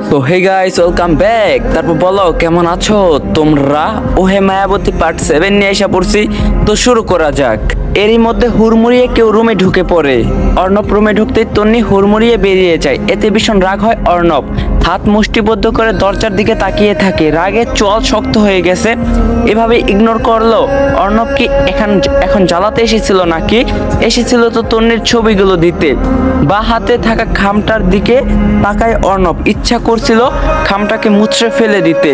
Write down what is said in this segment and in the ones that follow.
তো hey guys, welcome back. তারপর বলো কেমন আছো তোমরা। ওহে মায়াবতী পার্ট 7 নিয়ে এসে পড়ছি। তো শুরু করা যাক। এরই মধ্যে হুড়মুড়িয়ে কেউ রুমে ঢুকে পড়ে। অর্ণব রুমে ঢুকতেই তন্নি হুড়মুড়িয়ে বেরিয়ে যায়। এতে ভীষণ রাগ হয় অর্ণব। হাত মুষ্টিবদ্ধ করে দরজার দিকে তাকিয়ে থাকে। রাগে চোয়াল শক্ত হয়ে গেছে। এভাবে ইগনোর করলো। অর্ণব কি এখন জ্বালাতে এসেছিল নাকি? এসেছিল তো তন্নির ছবিগুলো দিতে। বা হাতে থাকা খামটার দিকে তাকায় অর্ণব। ইচ্ছা করছিল খামটাকে মুছড়ে ফেলে দিতে,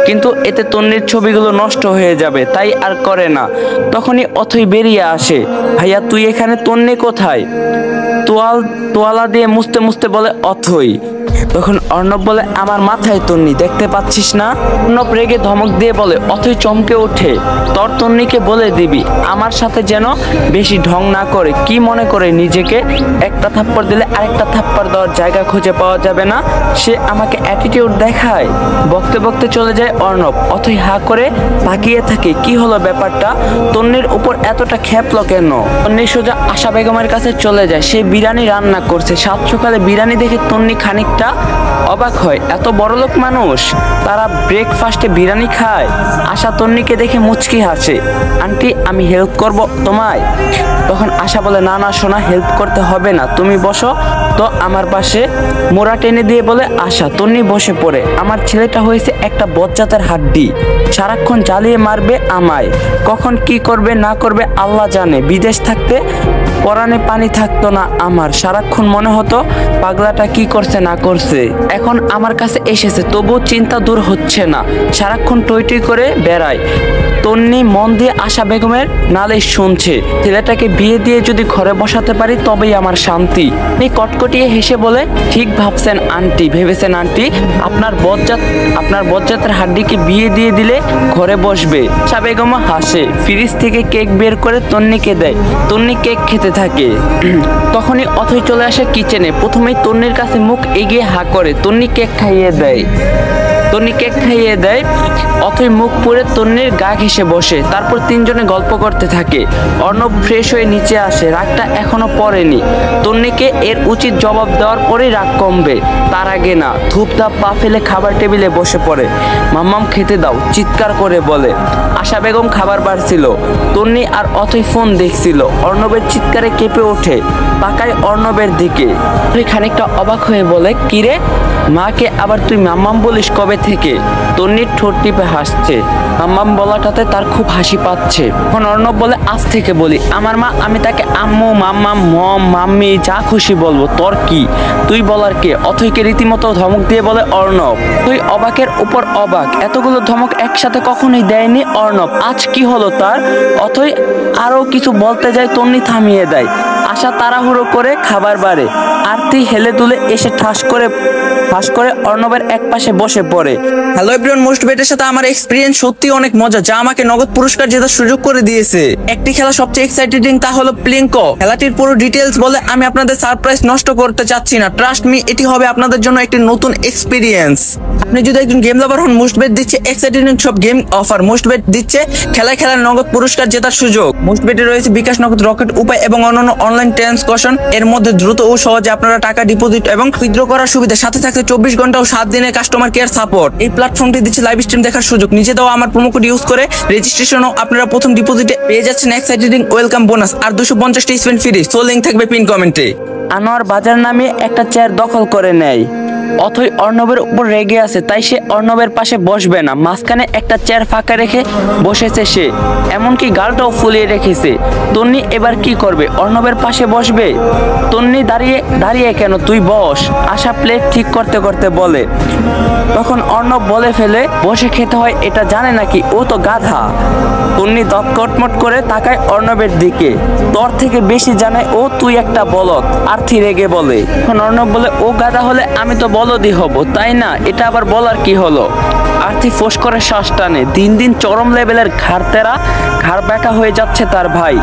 কিন্তু এতে তন্নির ছবিগুলো নষ্ট হয়ে যাবে, তাই আর করে না। তখনই অথই বেরিয়ে আসে। ভাইয়া তুই এখানে, তন্নি কোথায়? তোয়ালা দিয়ে মুছতে মুছতে বলে অথই। তখন অর্ণব বলে আমার মাথায় তন্নি, দেখতে পাচ্ছিস না? অর্ণব রেগে ধমক দিয়ে বলে। অথই চমকে ওঠে। তোর তন্নিকে বলে দিবি আমার সাথে যেন বেশি ঢং না করে। কি মনে করে নিজেকে? একটা থাপ্পড় দিলে আরেকটা থাপ্পড় দেওয়ার জায়গা খুঁজে পাওয়া যাবে না? সে আমাকে অ্যাটিটিউড দেখায়। বকতে বকতে চলে যায় অর্ণব। অথই হা করে তাকিয়ে থাকে। কি হলো ব্যাপারটা? তন্নির উপর এতটা খেপলো কেন? তন্নি সোজা আশা বেগমের কাছে চলে যায়। সে বিরিয়ানি রান্না করছে। সাত সকালে বিরিয়ানি দেখে তন্নি খানিকটা অবাক হয়। এত বড়লোক মানুষ, তারা ব্রেকফাস্টে বিরিয়ানি খায়। আশা তন্নিকে দেখে মুচকি হাসে। আন্টি আমি হেল্প করব তোমায়? তখন আশা বলে না না সোনা, হেল্প করতে হবে না, তুমি বসো তো আমার পাশে। মোড়া টেনে দিয়ে বলে আশা। তন্নি বসে পড়ে। আমার ছেলেটা হয়েছে একটা বজ্জাতের হাড্ডি, সারাক্ষণ জ্বালিয়ে মারবে আমায়। কখন কি করবে না করবে আল্লাহ জানে। বিদেশ থাকতে পরাণে পানি থাকতো না আমার। সারাক্ষণ মনে হতো পাগলাটা কি করছে না করছে। এখন আমার কাছে এসেছে, তবুও চিন্তা দূর হচ্ছে না। সারাক্ষণ টই টই করে বেড়ায়। তন্নি মন দিয়ে আশা বেগমের নালিশ শুনছে। ছেলেটাকে বিয়ে দিয়ে যদি ঘরে বসাতে পারি তবেই আমার শান্তি। এই কটকটিয়ে হেসে বলে ঠিক ভাবছেন আন্টি, ভেবেছেন আন্টি আপনার বজ্জাতের হাড্ডিকে বিয়ে দিয়ে দিলে ঘরে বসবে। আশা বেগম হাসে। ফ্রিজ থেকে কেক বের করে তন্নিকে দেয়। তন্নি কেক খেতে থাকে। তখনই অথই চলে আসে কিচেনে। প্রথমেই তন্নির কাছে মুখ এগিয়ে হা করে। তন্নি কেক খাইয়ে দেয়। অথই মুখ পুড়ে তন্নির গা ঘেঁষে বসে। তারপর তিনজনে গল্প করতে থাকে। অর্ণব ফ্রেশ হয়ে নিচে আসে। রাগটা এখনো পড়েনি। তন্নিকে এর উচিত জবাব দেওয়ার পরেই রাগ কমবে, তার আগে না। ধূপধাপ পা ফেলে খাবার টেবিলে বসে পড়ে। মাম্মাম খেতে দাও চিৎকার করে বলে। আশা বেগম খাবার বাড়ছিল। তন্নি আর অথই ফোন দেখছিল। অর্ণবের চিৎকারে কেঁপে ওঠে। তাকায় অর্ণবের দিকে। তুই খানিকটা অবাক হয়ে বলে কিরে, মাকে আবার তুই মাম্মাম বলিস কবে থেকে? তন্নির ঠোঁট টিপে হাসছে। মাম্মাম বলাটাতে তার খুব হাসি পাচ্ছে। এখন অর্ণব বলে আজ থেকে বলি আমার মা, আমি তাকে আম্মু মাম্মাম মম মাম্মি যা খুশি বলবো, তোর কি? তুই বলার কে? অথইকে রীতিমতো ধমক দিয়ে বলে অর্ণব। তুই অবাকের উপর অবাক। এতগুলো ধমক একসাথে কখনোই দেয়নি অর্ণব। আজ কি হলো তার? অথই আরো কিছু বলতে যায়, তন্নি থামিয়ে দেয়। আশা তাড়াহুড়ো করে খাবার বাড়ে। আরতি হেলে দুলে এসে ঠাস করে অর্ণবের এক পাশে বসে পড়ে। হ্যালো এভরিওয়ান, মোস্ট বেটের সাথে আমার এক্সপিরিয়েন্স সত্যি অনেক মজা, যা আমাকে নগদ পুরস্কার জেতার সুযোগ করে দিয়েছে। একটি খেলা সবচেয়ে এক্সাইটিং, তা হলো প্লিঙ্কো। খেলাটির পুরো ডিটেলস বলে আমি আপনাদের সারপ্রাইজ নষ্ট করতে চাচ্ছি না। ট্রাস্ট মি, এটি হবে আপনাদের জন্য একটি নতুন এক্সপিরিয়েন্স। আপনি যদি একজন গেম লাভার হন, মোস্ট বেট দিচ্ছে এক্সাইটিং সব গেম অফার। মোস্ট বেট দিচ্ছে খেলায় নগদ পুরস্কার জেতার সুযোগ। মোস্ট বেটে রয়েছে বিকাশ নগদ, রকেট উপায় এবং অন্যান্য অনলাইন ট্রান্সকশন। এর মধ্যে দ্রুত ও সহজে আপনারা টাকা ডিপোজিট এবং উইথড্র করার সুবিধা, সাথে থাকতে 24 ঘন্টা ও 7 দিনের কাস্টমার কেয়ার সাপোর্ট। এই প্ল্যাটফর্মটি দিচ্ছে লাইভ স্ট্রিম দেখার সুযোগ। নিজে দেওয়া আমার প্রোমো কোড ইউজ করে রেজিস্ট্রেশনও আপনারা প্রথম ডিপোজিটে পেয়ে যাচ্ছেন এক্সাইটিং ওয়েলকাম বোনাস আর 250টি স্পেন্ড ফ্রি। সো লিংক থাকবে পিন কমেন্টে। আনোয়ার বাজার নামে একটা চেয়ার দখল করে নেয়। অথই অর্ণবের উপর রেগে আছে, তাই সে অর্ণবের পাশে বসবে না। মাঝখানে একটা চেয়ার ফাঁকা রেখে বসেছে সে, এমনকি গালটাও ফুলিয়ে রেখেছে। তন্নি এবার কি করবে? অর্ণবের পাশে বসবে? তন্নি দাঁড়িয়ে কেন, তুই বস। আশা প্লেট ঠিক করতে করতে বলে। তখন অর্ণব বলে ফেলে বসে খেতে হয় এটা জানে নাকি? ও তো গাধা। তন্নি দত কটমট করে তাকায় অর্ণবের দিকে। তোর থেকে বেশি জানে ও, তুই একটা বলদ। আর্থি রেগে বলে। তখন অর্ণব বলে ও গাধা হলে আমি তো বলদই হব, তাই না? এটা আবার বলার কি হলো? আর্থি ফোঁস করে শ্বাস টানে। দিন দিন চরম লেভেলের ঘাড় ব্যাকা হয়ে যাচ্ছে তার ভাই।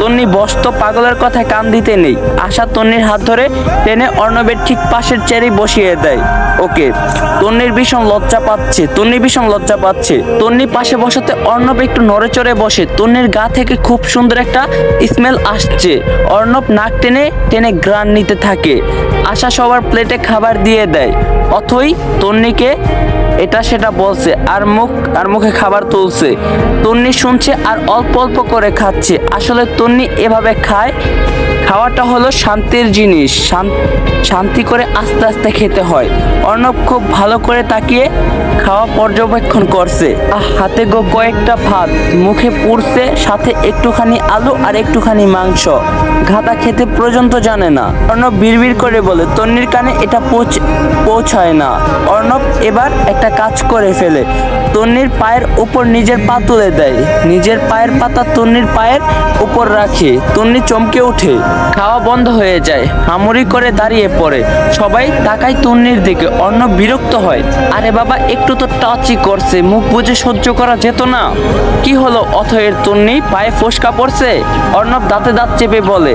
তন্নি বসতো, পাগলের কথায় কান দিতে নেই। আশা তন্নির হাত ধরে টেনে অর্ণবের ঠিক পাশের চেয়ারে বসিয়ে দেয় ওকে। তন্নি ভীষণ লজ্জা পাচ্ছে। তন্নি পাশে বসাতে অর্ণব একটু নড়ে চড়ে বসে। তন্নির গা থেকে খুব সুন্দর একটা স্মেল আসছে। অর্ণব নাক টেনে টেনে গ্রান নিতে থাকে। আশা সবার প্লেটে খাবার দিয়ে দেয়। অথই তন্নিকে এটা সেটা বলছে আর মুখে খাবার তুলছে। তন্নি শুনছে আর অল্প অল্প করে খাচ্ছে। আসলে তন্নি এভাবে খাওয়াটা হলো শান্তির জিনিস। শান্তি করে আস্তে আস্তে খেতে হয়। অর্ণব খুব ভালো করে তাকিয়ে খাওয়া পর্যবেক্ষণ করছে। হাতে কয়েকটা ভাত মুখে পুড়ছে, সাথে একটুখানি আলু আর একটুখানি মাংস। গাধা খেতে পর্যন্ত জানে না। অর্ণব বিড়বিড় করে বলে, তন্নির কানে এটা পৌঁছায় না। অর্ণব এবার একটা কাজ করে ফেলে। তন্নির পায়ের উপর নিজের পা তুলে দেয়। নিজের পায়ের পাতা তন্নির পায়ের উপর রাখে। তন্নি চমকে ওঠে। খাওয়া বন্ধ হয়ে যায়। হামুড়ি করে দাঁড়িয়ে পড়ে। সবাই তাকায় তন্নির দিকে। অর্ণব বিরক্ত হয়। আরে বাবা, একটু তো টাচই করছে, মুখ বুঝে সহ্য করা যেত না? কি হলো অথয়ের? তন্নি পায়ে ফোসকা পড়ছে? অর্ণব দাঁতে দাঁত চেপে বলে,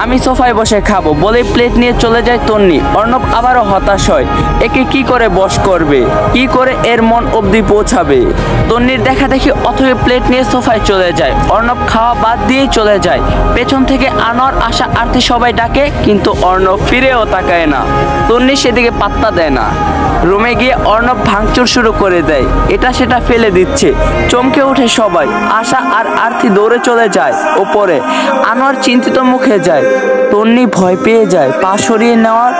আমি সোফায় বসে খাবো বলে প্লেট নিয়ে চলে যায় তন্নি। অর্ণব আবারও হতাশ হয়। একে কি করে বশ করবে, কি করে এর মন অবধি পৌঁছাবে? তন্নির দেখা দেখি অথই প্লেট নিয়ে সোফায় চলে যায়। অর্ণব খাওয়া বাদ দিয়েই চলে যায়। পেছন থেকে আনোয়ার, আশা, আরতি সবাই ডাকে, কিন্তু অর্ণব ফিরেও তাকায় না। তন্নি সেদিকে পাত্তা দেয় না। রুমে গিয়ে অর্ণব ভাঙচুর শুরু করে দেয়। এটা সেটা ফেলে দিচ্ছে। চমকে ওঠে সবাই। আশা আর আরতি দৌড়ে চলে যায় ওপরে। আনোয়ার চিন্তিত মুখে যায়। তন্নি ভয় পেয়ে যায়। পা সরিয়ে নেওয়ার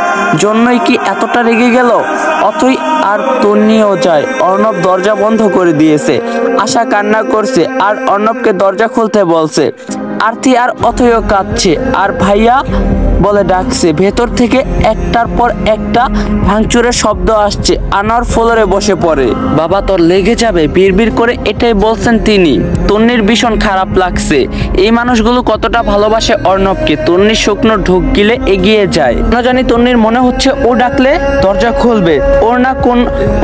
জন্যই কি এতটা রেগে গেল? অথই আর তন্নিও যায়। অর্ণব দরজা বন্ধ করে দিয়েছে। আশা কান্না করছে আর অর্ণবকে দরজা খুলতে বলছে। আরতি আর অথইও কাঁদছে আর ভাইয়া বলে ডাকছে। ভেতর থেকে একটার পর একটা ভাঙচুরের শব্দ আসছে। আনোয়ার ফ্লোরে বসে পড়ে। বাবা, তোর লেগে যাবে, বিড়বিড় করে এটাই বলছেন তিনি। তন্নির ভীষণ খারাপ লাগছে। এই মানুষগুলো কতটা ভালোবাসে অর্ণবকে। তন্নির শুকনো ঢোক গিলে এগিয়ে যায়। না জানি তন্নির মনে হচ্ছে ও ডাকলে দরজা খুলবে।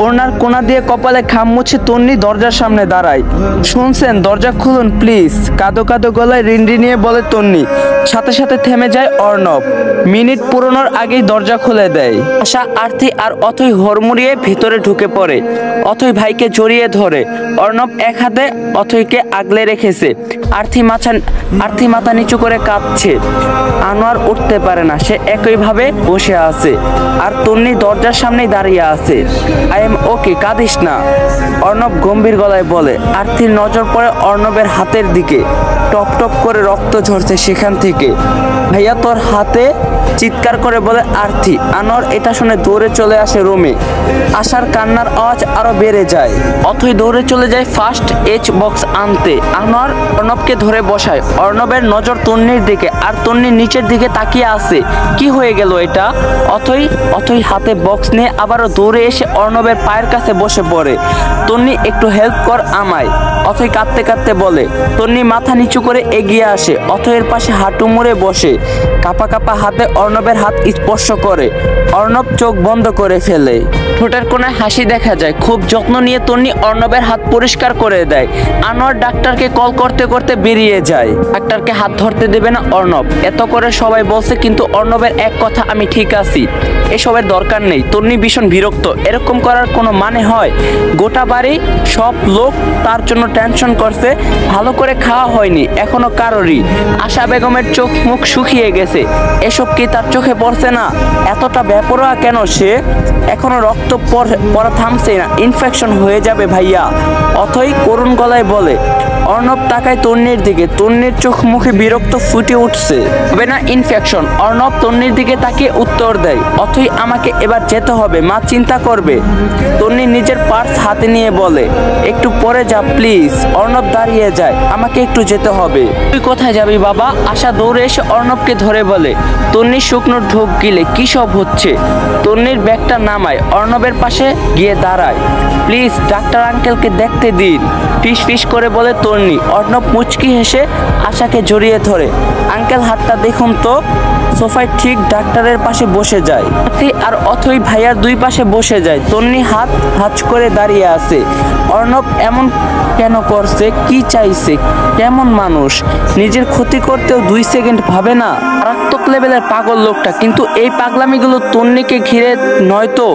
ওড়নার কোনা দিয়ে কপালে ঘাম মুছে তন্নি দরজার সামনে দাঁড়ায়। শুনছেন, দরজা খুলুন প্লিজ, কাঁদো কাঁদো গলায় রিন্ডি নিয়ে বলে তন্নি। সাথে সাথে থেমে যায় অর্ণব। মিনিট পুরোনোর আগেই দরজা খুলে দেয়। আশা, আরতি আর অথই হড়মুড়িয়ে ভিতরে ঢুকে পড়ে। অথই ভাইকে জড়িয়ে ধরে। অর্ণব এক হাতে অথইকে আগলে রেখেছে। আরতি মাথা নিচু করে কাঁদছে। আনোয়ার উঠতে পারে না। সে একইভাবে বসে আছে আর তন্নি দরজার সামনেই দাঁড়িয়ে আছে। আই এম ওকে, কাঁদিস না, অর্ণব গম্ভীর গলায় বলে। আরতির নজর পড়ে অর্ণবের হাতের দিকে। টপ টপ করে রক্ত ঝরছে সেখান থেকে। ভাইয়া তোর হাতে, চিৎকার করে বলে আরতি। আনোয়ার এটা শুনে দৌড়ে চলে আসে রুমে। আশার কান্নার আওয়াজ আরো বেড়ে যায়। অথই দৌড়ে চলে যায় ফার্স্ট এইড বক্স আনতে। আনোয়ার অর্ণবকে ধরে বসায়। অর্ণবের নজর তন্নির দিকে আর তন্নির নিচের দিকে তাকিয়ে আছে। কি হয়ে গেল এটা? অথই হাতে বক্স নিয়ে আবারও দৌড়ে এসে অর্ণবের পায়ের কাছে বসে পড়ে। তন্নি, একটু হেল্প কর আমায়, অথই কাঁদতে কাঁদতে বলে। তন্নি মাথা নিচু করে এগিয়ে আসে। অথইয়ের পাশে হাঁটু মুড়ে বসে। কাঁপা কাঁপা হাতে অর্ণবের হাত স্পর্শ করে। অর্ণব চোখ বন্ধ করে ফেলে। ঠোঁটের কোণায় হাসি দেখা যায়। খুব যত্ন নিয়ে তন্নি অর্ণবের হাত পরিষ্কার করে দেয়। আনোয়ার ডাক্তারকে কল করতে করতে বেরিয়ে যায়। ডাক্তারকে হাত ধরতে দেবে না অর্ণব। এত করে সবাই বলছে, কিন্তু অর্ণবের এক কথা, আমি ঠিক আছি, এসবের দরকার নেই। তন্নি ভীষণ বিরক্ত। এরকম করার কোনো মানে হয়? গোটা বাড়ি সব লোক তার জন্য টেনশন করছে। ভালো করে খাওয়া হয়নি এখনো কারোরই। আশা বেগমের চোখ মুখ শুকিয়ে গেছে। এসব কি তার চোখে পড়ছে না? এতটা বেপরোয়া কেন সে? এখনো রক্ত পড়া থামছে না। ইনফেকশন হয়ে যাবে ভাইয়া, অথই করুণ গলায় বলে। অর্ণব তাকায় তন্নির দিকে। তন্নির চোখ মুখে বিরক্ত ফুটে উঠছে। হবে না ইনফেকশন? অর্ণব তন্নির দিকে তাকিয়ে উত্তর দেয়। অথই, আমাকে এবার যেতে হবে, মা চিন্তা করবে। তন্নি নিজের পার্স হাতে নিয়ে বলে, একটু পরে যা প্লিজ। অর্ণব দাঁড়িয়ে যায়। আমাকে একটু যেতে হবে। তুই কোথায় যাবি বাবা? আশা দৌড়ে এসে অর্ণবকে ধরে বলে। তন্নির শুকনো ঢোক গিলে কি সব হচ্ছে? তন্নির ব্যাগটা নামায় অর্ণবের পাশে গিয়ে দাঁড়ায়। প্লিজ ডাক্তার আঙ্কেলকে দেখতে দিন, ফিস ফিস করে বলে তন্নি। অর্ণব মুচকি হেসে আশাকে জড়িয়ে ধরে। আঙ্কেল হাতটা দেখুন তো। সোফায় ঠিক ডাক্তারের পাশে বসে যায়। আর অথই ভাইয়ার দুই পাশে বসে যায়। তন্নি হাত হাঁচ করে দাঁড়িয়ে আছে। অর্ণব এমন কেন করছে, কি চাইছে, কেমন মানুষ, নিজের ক্ষতি করতেও 2 সেকেন্ড ভাবে না। মারাত্মক লেভেলের পাগল লোকটা, কিন্তু এই পাগলামিগুলো তন্নিকে ঘিরে নয় তো?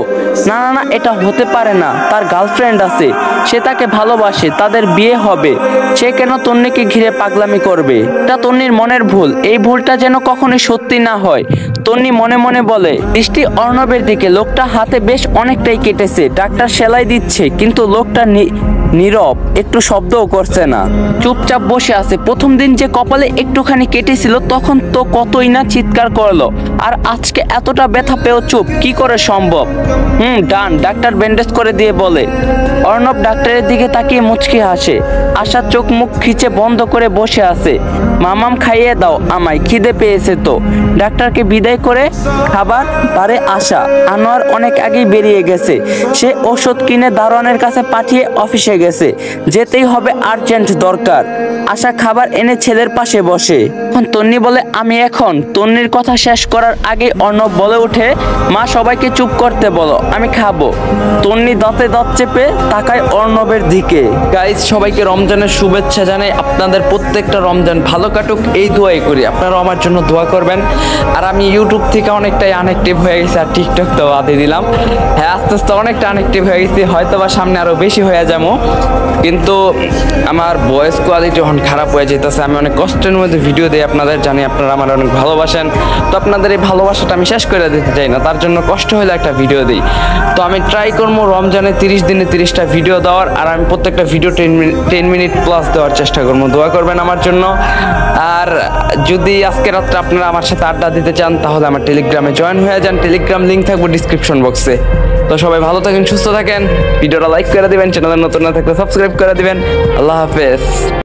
না না না, এটা হতে পারে না। তার গার্লফ্রেন্ড আছে, সে তাকে ভালোবাসে, তাদের বিয়ে হবে, সে কেন তন্নিকে ঘিরে পাগলামি করবে? এটা তন্নির মনের ভুল, এই ভুলটা যেন কখনোই সত্যি না হয়। তন্নি মনে মনে বলে। দৃষ্টি অর্ণবের দিকে। লোকটা হাতে বেশ অনেকটাই কেটেছে, ডাক্তার সেলাই দিচ্ছে, কিন্তু লোকটা নীরব, একটু শব্দও করছে না, চুপচাপ বসে আছে। প্রথম দিন যে কপালে একটুখানি কেটেছিল তখন তো কতই না চিৎকার করলো, আর আজকে এতটা ব্যথা পেয়েও চুপ, কি করে সম্ভব? ডান, ডাক্তার ব্যান্ডেজ করে দিয়ে বলে। অর্ণব ডাক্তারের দিকে তাকিয়ে মুচকি হাসে। আশা চোখ মুখ খিচে বন্ধ করে বসে আছে। মামাম খাইয়ে দাও আমায়, খিদে পেয়েছে তো। ডাক্তারকে বিদায় করে খাবার বারে আশা। আনোয়ার অনেক আগেই বেরিয়ে গেছে, সে ওষুধ কিনে দারোয়ানের কাছে পাঠিয়ে অফিসে গেছে, যেতেই হবে, আর্জেন্ট দরকার। আশা খাবার এনে ছেলের পাশে বসে। এখন তন্নি বলে আমি এখন। তন্নির কথা শেষ করার আগে অর্ণব বলে ওঠে, মা সবাইকে চুপ করতে বলো, আমি খাবো। তন্নি দাঁতে দাঁত চেপে তাকায় অর্ণবের দিকে। গাইস, সবাইকে রমজানের শুভেচ্ছা জানাই। আপনাদের প্রত্যেকটা রমজান ভালো কাটুক এই দোয়াই করি। আপনারাও আমার জন্য দোয়া করবেন। আর আমি ইউটিউব থেকে অনেকটাই আনএক্টিভ হয়ে গেছি, আর টিকটক তো বাদই দিলাম। হ্যাঁ, আস্তে আস্তে অনেকটা আনএক্টিভ হয়ে গেছি, হয়তো বা সামনে আরো বেশি হয়ে যাবো, কিন্তু আমার ভয়েস কোয়ালিটি যখন খারাপ হয়ে যেতেছে। আমি অনেক কষ্টের মধ্যে ভিডিও দিই, আপনাদের জানি আপনারা আমার অনেক ভালোবাসেন। তো আপনাদের এই ভালোবাসাটা আমি শেষ করে দিতে চাই না, তার জন্য কষ্ট হলে একটা ভিডিও দিই। তো আমি ট্রাই করবো রমজানে 30 দিনে 30টা ভিডিও দেওয়ার, আর আমি প্রত্যেকটা ভিডিও 10 মিনিট প্লাস দেওয়ার চেষ্টা করবো। দোয়া করবেন আমার জন্য। আর যদি আজকে রাত্রে আপনারা আমার সাথে আড্ডা দিতে চান, তাহলে আমার টেলিগ্রামে জয়েন হয়ে যান। টেলিগ্রাম লিঙ্ক থাকবে ডিসক্রিপশন বক্সে। তো সবাই ভালো থাকেন, সুস্থ থাকেন, ভিডিওটা লাইক করে দিবেন, চ্যানেলে নতুন না থাকলে সাবস্ক্রাইব করে দিবেন। আল্লাহ হাফেজ।